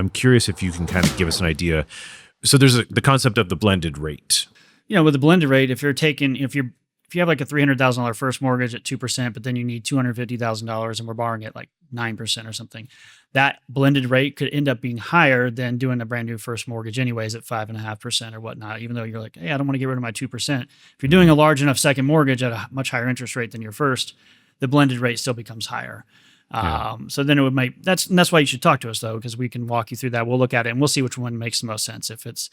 I'm curious if you can kind of give us an idea. So there's the concept of the blended rate. With the blended rate, if you have like a $300,000 first mortgage at 2%, but then you need $250,000 and we're borrowing at like 9% or something, that blended rate could end up being higher than doing a brand new first mortgage anyways at 5.5% or whatnot, even though you're like, hey, I don't want to get rid of my 2%. If you're doing a large enough second mortgage at a much higher interest rate than your first, the blended rate still becomes higher. So then it would make, that's why you should talk to us though, because we can walk you through that. We'll look at it and we'll see which one makes the most sense. If it's,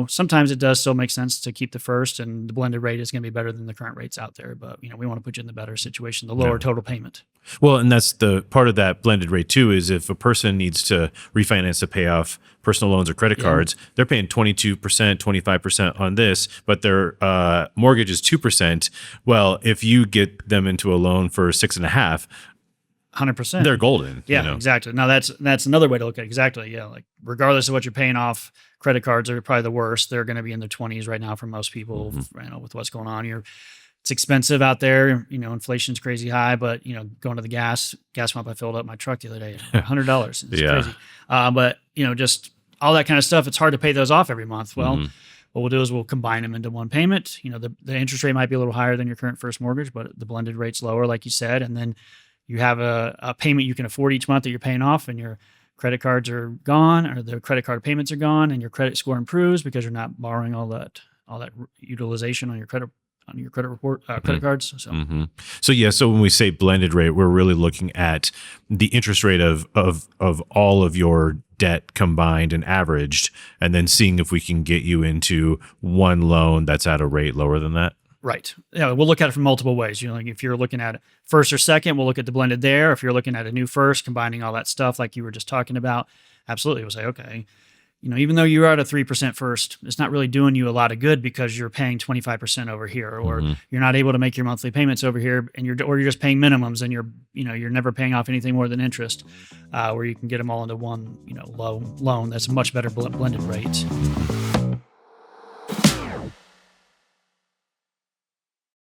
sometimes it does still make sense to keep the first and the blended rate is going to be better than the current rates out there. But, we want to put you in the better situation, the lower total payment. Well, and that's the part of that blended rate too, is if a person needs to refinance to pay off personal loans or credit cards, they're paying 22%, 25% on this, but their mortgage is 2%. Well, if you get them into a loan for 6.5%, 100%. They're golden. Yeah, exactly. Now that's another way to look at it. Exactly. Yeah. Like regardless of what you're paying off, credit cards are probably the worst. They're going to be in the 20s right now for most people, with what's going on here. It's expensive out there. Inflation's crazy high, but going to the gas pump, I filled up my truck the other day, $100. It's crazy. But just all that kind of stuff, it's hard to pay those off every month. Well, what we'll do is we'll combine them into one payment. The interest rate might be a little higher than your current first mortgage, but the blended rate's lower, like you said. And then you have a payment you can afford each month that you're paying off, and your credit cards are gone, or the credit card payments are gone, and your credit score improves because you're not borrowing all that utilization on your credit report, credit cards. So when we say blended rate, we're really looking at the interest rate of all of your debt combined and averaged, and then seeing if we can get you into one loan that's at a rate lower than that. Right. Yeah, we'll look at it from multiple ways. Like if you're looking at first or second, we'll look at the blended there. If you're looking at a new first, combining all that stuff like you were just talking about, absolutely, we'll say, okay, even though you're at a 3% first, it's not really doing you a lot of good because you're paying 25% over here, or you're not able to make your monthly payments over here, and you're just paying minimums, and you're never paying off anything more than interest, where you can get them all into one low loan. That's a much better blended rate.